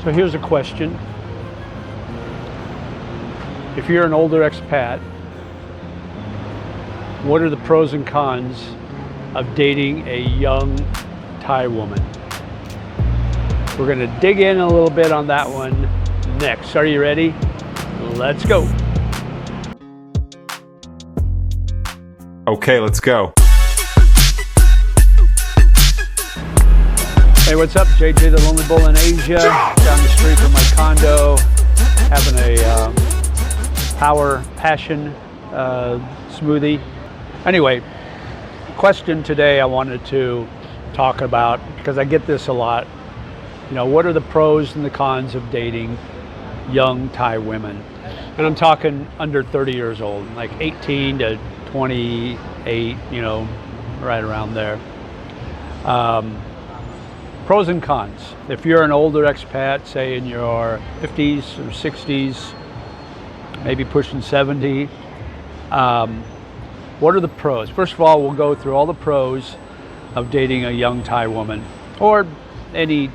So here's a question. If you're an older expat, what are the pros and cons of dating a young Thai woman? We're going to dig in a little bit on that one next. Are you ready? Let's go. Okay, let's go. Hey, what's up? JJ the Lonely Bull in Asia, down the street from my condo, having a power passion smoothie. Anyway, question today I wanted to talk about, because I get this a lot. You know, what are the pros and the cons of dating young Thai women? And I'm talking under 30 years old, like 18 to 28, you know, right around there. Pros and cons. If you're an older expat, say in your 50s or 60s, maybe pushing 70, what are the pros? First of all, we'll go through all the pros of dating a young Thai woman, or any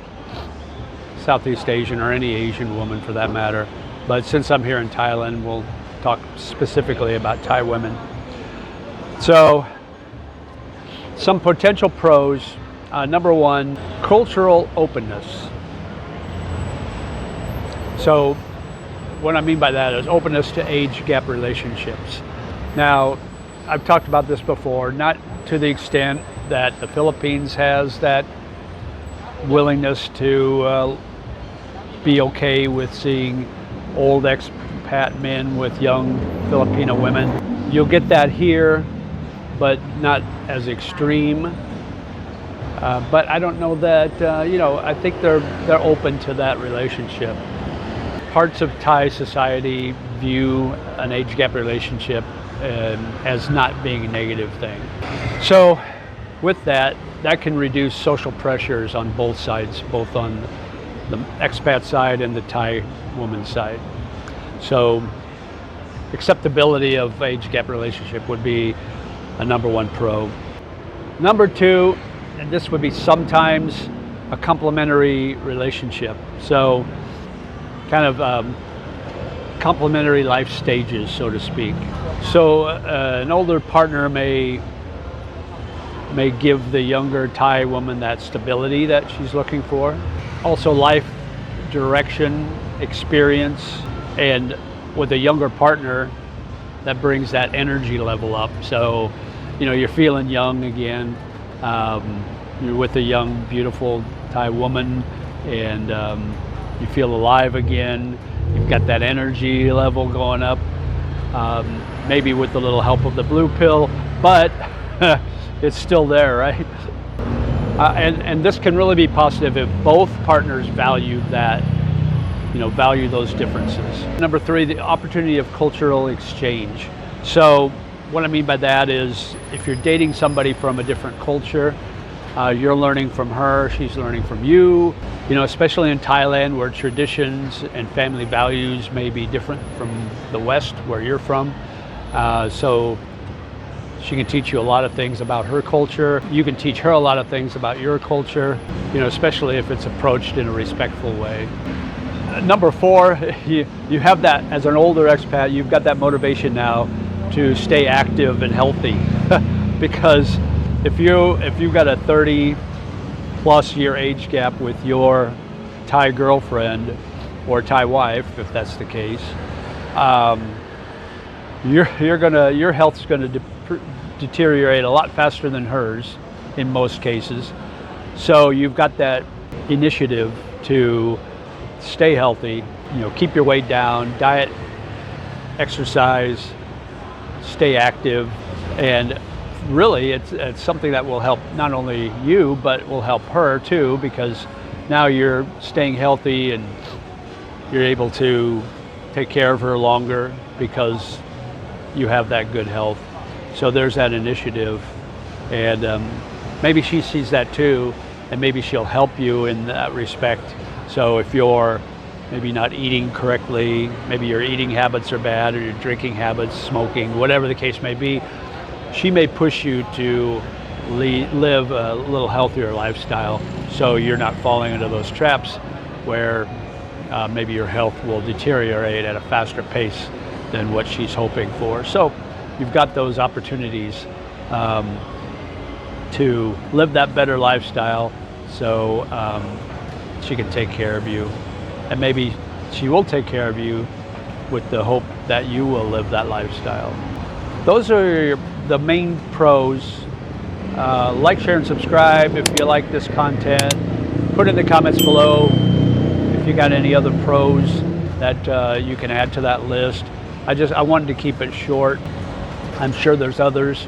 Southeast Asian or any Asian woman for that matter. But since I'm here in Thailand, we'll talk specifically about Thai women. So, some potential pros. Number one, cultural openness. So what I mean by that is openness to age gap relationships. Now, I've talked about this before, not to the extent that the Philippines has that willingness to be okay with seeing old expat men with young Filipino women. You'll get that here, but not as extreme. But I don't know that, you know, I think they're open to that relationship. Parts of Thai society view an age gap relationship as not being a negative thing. So with that, that can reduce social pressures on both sides, both on the expat side and the Thai woman side. So acceptability of age gap relationship would be a number one pro. Number two, and this would be sometimes a complementary relationship. So kind of complementary life stages, so to speak. So an older partner may give the younger Thai woman that stability that she's looking for. Also life direction, experience, and with a younger partner, that brings that energy level up. So, you know, you're feeling young again. You're with a young, beautiful Thai woman, and you feel alive again. You've got that energy level going up, maybe with a little help of the blue pill, but it's still there, right? And this can really be positive if both partners value that, you know, value those differences. Number three, the opportunity of cultural exchange. So what I mean by that is if you're dating somebody from a different culture, you're learning from her, she's learning from you. You know, especially in Thailand where traditions and family values may be different from the West where you're from. So she can teach you a lot of things about her culture. You can teach her a lot of things about your culture, you know, especially if it's approached in a respectful way. Number four, you have that, as an older expat, you've got that motivation now to stay active and healthy. Because if you've got a 30 plus year age gap with your Thai girlfriend or Thai wife, if that's the case, your health's gonna deteriorate a lot faster than hers in most cases. So you've got that initiative to stay healthy, you know, keep your weight down, diet, exercise, stay active, and really it's something that will help not only you but will help her too, because now you're staying healthy and you're able to take care of her longer because you have that good health. So there's that initiative, and maybe she sees that too, and maybe she'll help you in that respect. So if you're maybe not eating correctly, maybe your eating habits are bad, or your drinking habits, smoking, whatever the case may be, she may push you to live a little healthier lifestyle so you're not falling into those traps where maybe your health will deteriorate at a faster pace than what she's hoping for. So you've got those opportunities to live that better lifestyle, so she can take care of you, and maybe she will take care of you with the hope that you will live that lifestyle. Those are the main pros. Like, share, and subscribe if you like this content. Put in the comments below if you got any other pros that you can add to that list. I wanted to keep it short. I'm sure there's others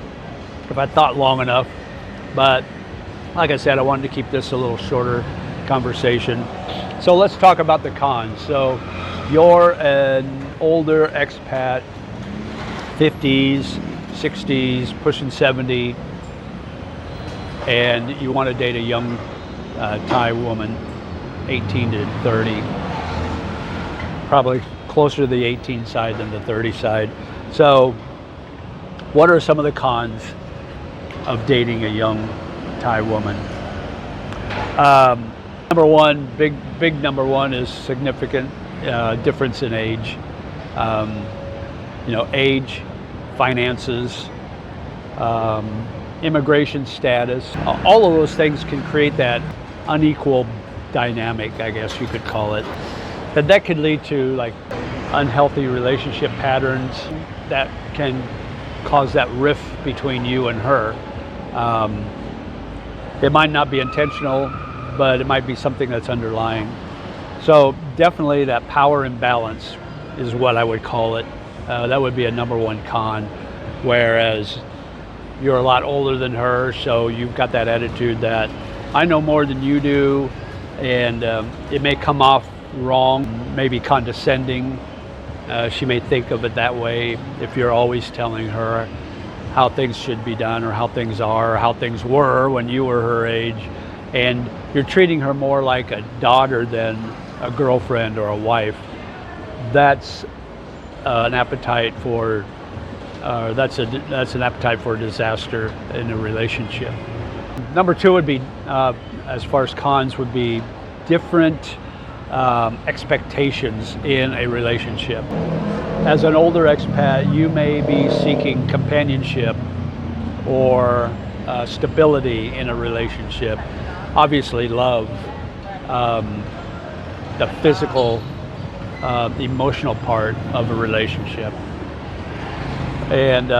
if I thought long enough, but like I said, I wanted to keep this a little shorter conversation. So let's talk about the cons. So you're an older expat, 50s, 60s, pushing 70, and you want to date a young Thai woman, 18 to 30, probably closer to the 18 side than the 30 side. So what are some of the cons of dating a young Thai woman? Number one, big number one is significant difference in age. Age, finances, immigration status, all of those things can create that unequal dynamic, I guess you could call it. And that could lead to like unhealthy relationship patterns that can cause that rift between you and her. It might not be intentional, but it might be something that's underlying. So definitely that power imbalance is what I would call it. That would be a number one con, whereas you're a lot older than her, so you've got that attitude that I know more than you do, and it may come off wrong, maybe condescending. She may think of it that way if you're always telling her how things should be done, or how things are, or how things were when you were her age, and you're treating her more like a daughter than a girlfriend or a wife. That's an appetite for that's an appetite for disaster in a relationship. Number two would be, as far as cons, would be different expectations in a relationship. As an older expat, you may be seeking companionship or stability in a relationship. Obviously, love, the physical, emotional part of a relationship. And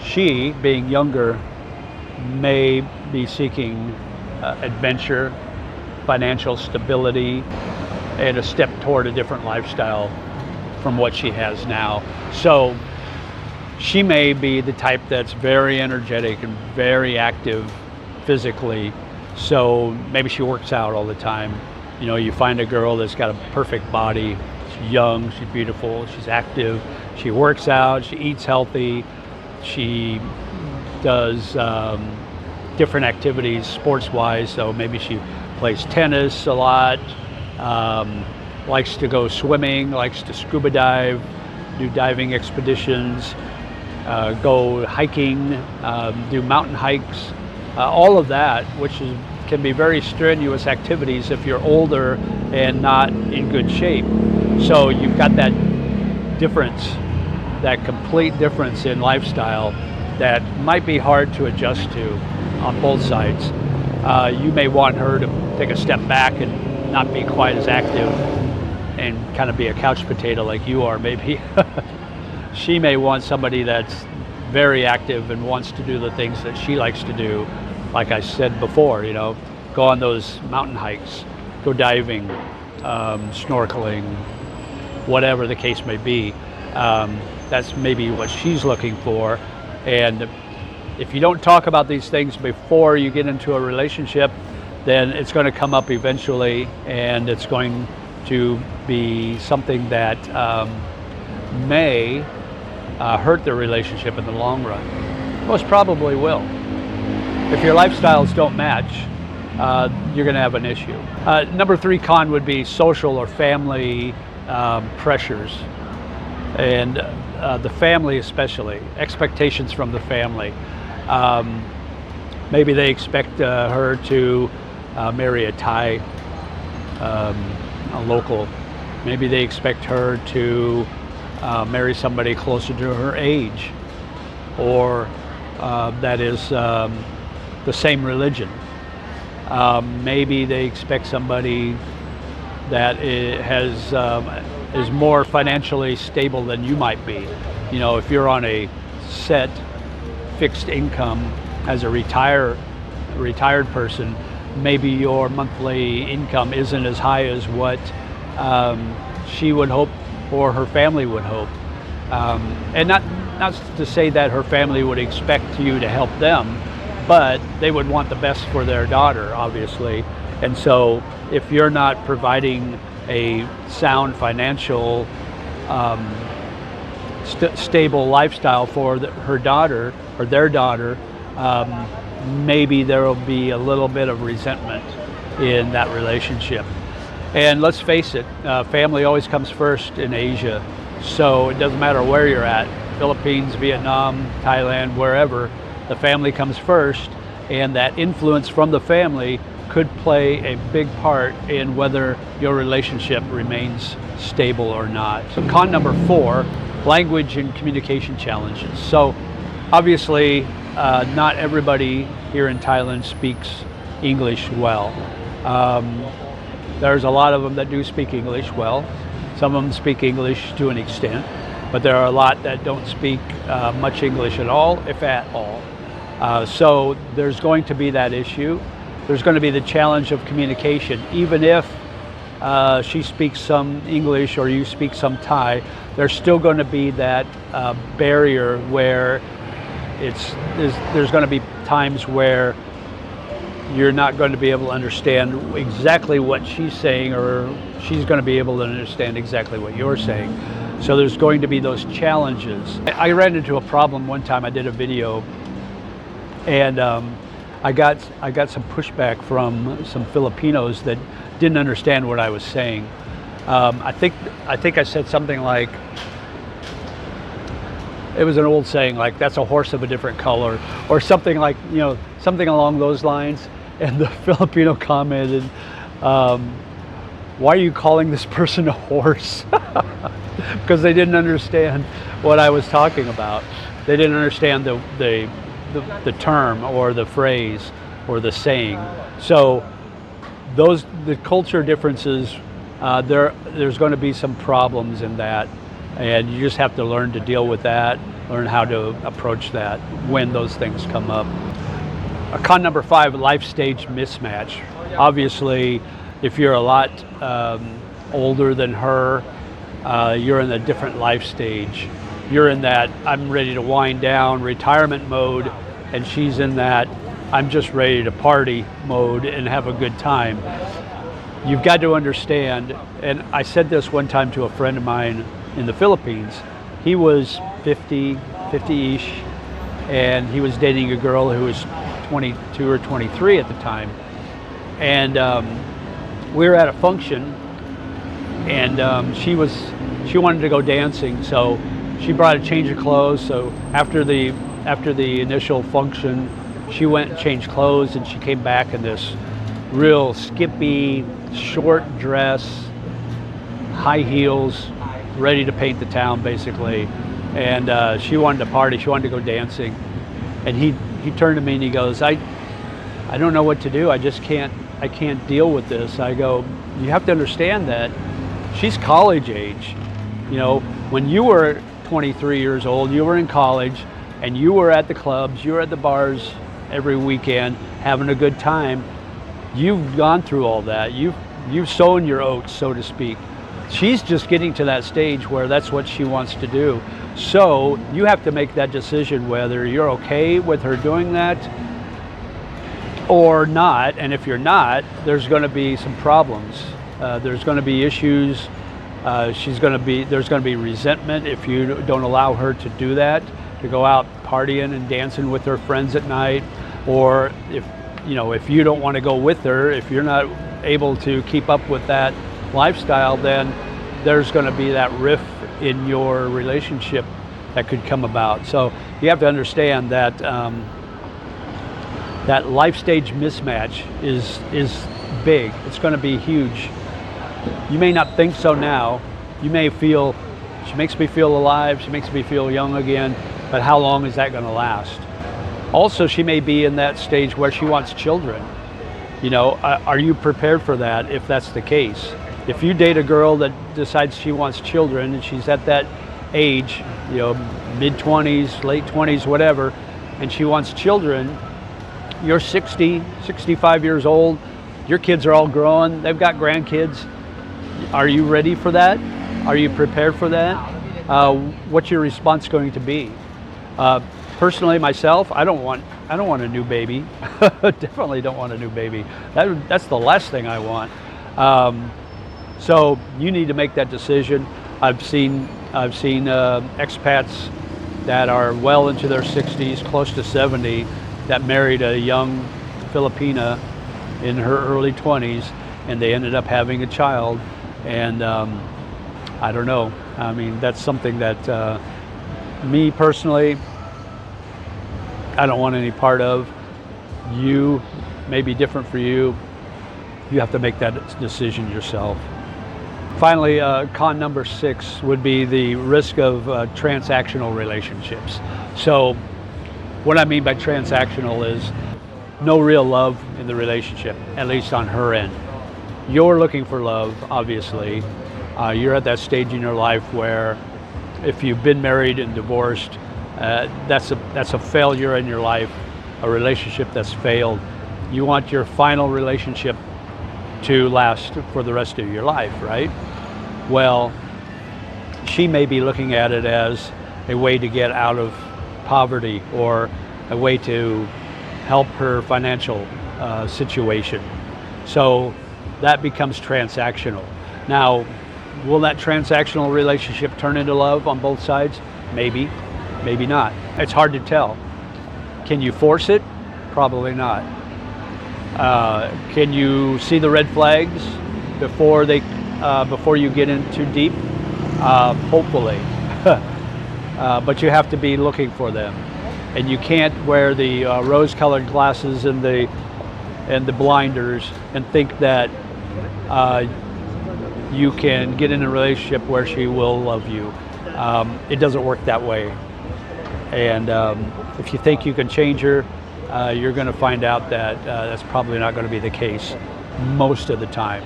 she, being younger, may be seeking adventure, financial stability, and a step toward a different lifestyle from what she has now. So she may be the type that's very energetic and very active physically. So maybe she works out all the time. You find a girl that's got a perfect body. She's young, she's beautiful, she's active, she works out, she eats healthy, she does different activities sports-wise. So maybe she plays tennis a lot, likes to go swimming, likes to scuba dive, do diving expeditions, go hiking, do mountain hikes, all of that, which can be very strenuous activities if you're older and not in good shape. So you've got that difference, that complete difference in lifestyle that might be hard to adjust to on both sides. You may want her to take a step back and not be quite as active and kind of be a couch potato like you are, maybe. She may want somebody that's very active and wants to do the things that she likes to do. Like I said before, go on those mountain hikes, go diving, snorkeling, whatever the case may be. That's maybe what she's looking for. And if you don't talk about these things before you get into a relationship, then it's going to come up eventually, and it's going to be something that may hurt the relationship in the long run. Most probably will. If your lifestyles don't match, you're going to have an issue. Number three con would be social or family pressures, and the family especially, expectations from the family. Maybe they expect her to marry a Thai, a local Maybe they expect her to marry somebody closer to her age, or that is the same religion. Maybe they expect somebody that is more financially stable than you might be. You know, if you're on a set fixed income as a retired person, maybe your monthly income isn't as high as what she would hope or her family would hope. And not to say that her family would expect you to help them, but they would want the best for their daughter, obviously. And so if you're not providing a sound financial, stable lifestyle for her daughter or their daughter, maybe there will be a little bit of resentment in that relationship. And let's face it, family always comes first in Asia. So it doesn't matter where you're at, Philippines, Vietnam, Thailand, wherever, the family comes first, and that influence from the family could play a big part in whether your relationship remains stable or not. So con number 4, language and communication challenges. So obviously, not everybody here in Thailand speaks English well. There's a lot of them that do speak English well. Some of them speak English to an extent, but there are a lot that don't speak much English at all, if at all. So there's going to be that issue. There's going to be the challenge of communication. Even if she speaks some English or you speak some Thai, there's still going to be that barrier where there's going to be times where you're not going to be able to understand exactly what she's saying, or she's going to be able to understand exactly what you're saying. So there's going to be those challenges. I ran into a problem one time. I did a video, and I got some pushback from some Filipinos that didn't understand what I was saying. I think I said something like, it was an old saying, like, that's a horse of a different color, or something like, you know, something along those lines. And the Filipino commented, why are you calling this person a horse? Because they didn't understand what I was talking about. They didn't understand the term or the phrase or the saying. So the culture differences, there's going to be some problems in that, and you just have to learn to deal with that, learn how to approach that when those things come up. Con number 5, life stage mismatch. Obviously, if you're a lot older than her, you're in a different life stage. You're in that I'm ready to wind down retirement mode, and she's in that I'm just ready to party mode and have a good time. You've got to understand, and I said this one time to a friend of mine in the Philippines. He was 50-ish, and he was dating a girl who was 22 or 23 at the time. And we were at a function, and she wanted to go dancing, so she brought a change of clothes. So after the initial function, she went and changed clothes, and she came back in this real skimpy short dress, high heels, ready to paint the town basically. And she wanted to party, she wanted to go dancing. And he turned to me and he goes, I don't know what to do. I can't deal with this. I go, you have to understand that she's college age. You know, when you were 23 years old, you were in college, and you were at the clubs, you were at the bars every weekend having a good time. You've gone through all that. You've sown your oats, so to speak. She's just getting to that stage where that's what she wants to do. So you have to make that decision whether you're okay with her doing that or not. And if you're not, there's going to be some problems. There's going to be issues. There's going to be resentment if you don't allow her to do that, to go out partying and dancing with her friends at night, or if you don't want to go with her, if you're not able to keep up with that lifestyle, then there's going to be that rift in your relationship that could come about. So you have to understand that that life stage mismatch is big. It's going to be huge. You may not think so now. You may feel, she makes me feel alive, she makes me feel young again, but how long is that going to last? Also, she may be in that stage where she wants children. You know, are you prepared for that if that's the case? If you date a girl that decides she wants children and she's at that age, you know, mid-20s, late 20s, whatever, and she wants children, you're 60, 65 years old, your kids are all growing, they've got grandkids. Are you ready for that? Are you prepared for that? What's your response going to be? Personally, myself, I don't want a new baby. Definitely don't want a new baby. That's the last thing I want. So you need to make that decision. I've seen expats that are well into their 60s, close to 70, that married a young Filipina in her early 20s, and they ended up having a child. And I don't know. I mean, that's something that me personally, I don't want any part of. You may be different for you. You have to make that decision yourself. Finally, con number 6 would be the risk of transactional relationships. So what I mean by transactional is no real love in the relationship, at least on her end. You're looking for love, obviously. You're at that stage in your life where if you've been married and divorced, that's a failure in your life, a relationship that's failed. You want your final relationship to last for the rest of your life, right? Well, she may be looking at it as a way to get out of poverty or a way to help her financial situation. So that becomes transactional. Now, will that transactional relationship turn into love on both sides? Maybe, maybe not. It's hard to tell. Can you force it? Probably not. Can you see the red flags before you get in too deep? Hopefully. But you have to be looking for them. And you can't wear the rose-colored glasses and the blinders and think that you can get in a relationship where she will love you. It doesn't work that way. And if you think you can change her, you're going to find out that that's probably not going to be the case most of the time.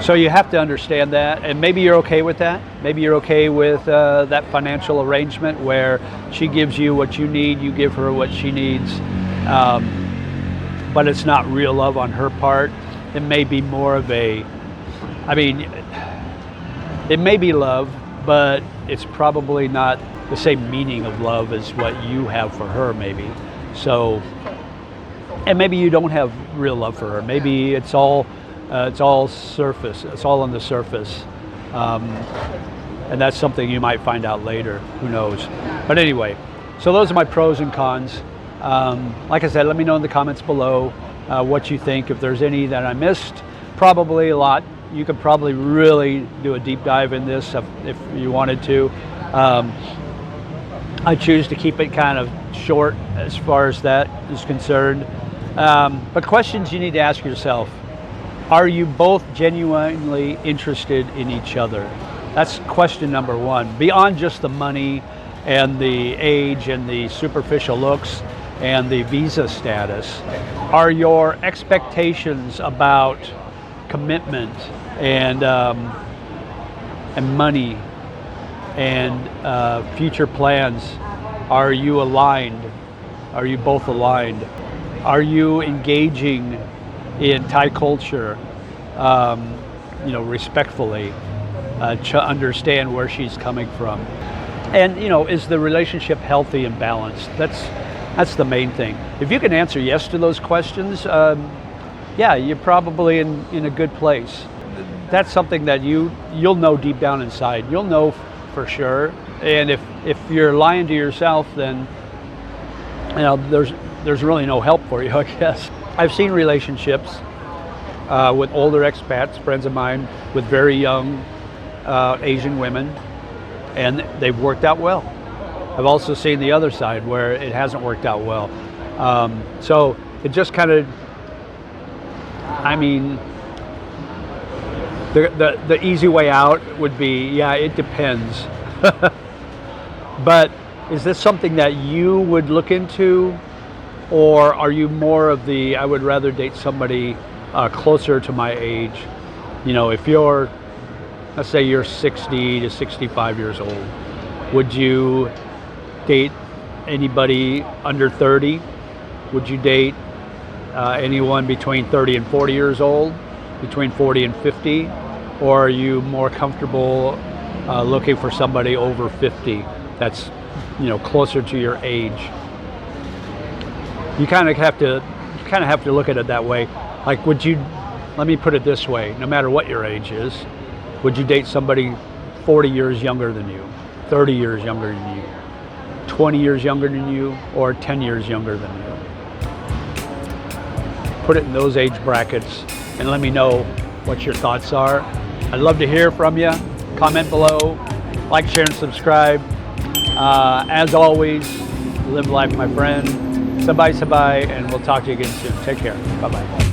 So you have to understand that, and maybe you're okay with that. Maybe you're okay with that financial arrangement where she gives you what you need, you give her what she needs, but it's not real love on her part. It may be more of it may be love, but it's probably not the same meaning of love as what you have for her, maybe. So, and maybe you don't have real love for her. Maybe it's all surface. It's all on the surface, and that's something you might find out later. Who knows? But anyway, so those are my pros and cons. Like I said, let me know in the comments below what you think. If there's any that I missed, probably a lot. You could probably really do a deep dive in this if you wanted to. I choose to keep it kind of short as far as that is concerned. But questions you need to ask yourself: are you both genuinely interested in each other? That's question number 1. Beyond just the money and the age and the superficial looks and the visa status, are your expectations about commitment and money and future plans, are you aligned? Are you both aligned? Are you engaging in Thai culture, respectfully, to understand where she's coming from? And, is the relationship healthy and balanced? That's the main thing. If you can answer yes to those questions, yeah, you're probably in a good place. That's something that you'll know deep down inside. You'll know for sure. And if you're lying to yourself, then there's really no help for you, I guess. I've seen relationships with older expats, friends of mine, with very young Asian women, and they've worked out well. I've also seen the other side where it hasn't worked out well. So it just kind of, The easy way out would be, yeah, it depends. But is this something that you would look into, or are you more of the, I would rather date somebody closer to my age? You know, if you're, let's say you're 60 to 65 years old, would you date anybody under 30? Would you date anyone between 30 and 40 years old, between 40 and 50? Or are you more comfortable looking for somebody over 50 that's, you know, closer to your age? You kind of have to look at it that way. Like, would you, let me put it this way, no matter what your age is, would you date somebody 40 years younger than you, 30 years younger than you, 20 years younger than you, or 10 years younger than you? Put it in those age brackets and let me know what your thoughts are. I'd love to hear from you. Comment below, like, share, and subscribe. As always, live life, my friend. Sabay, sabay, and we'll talk to you again soon. Take care. Bye-bye.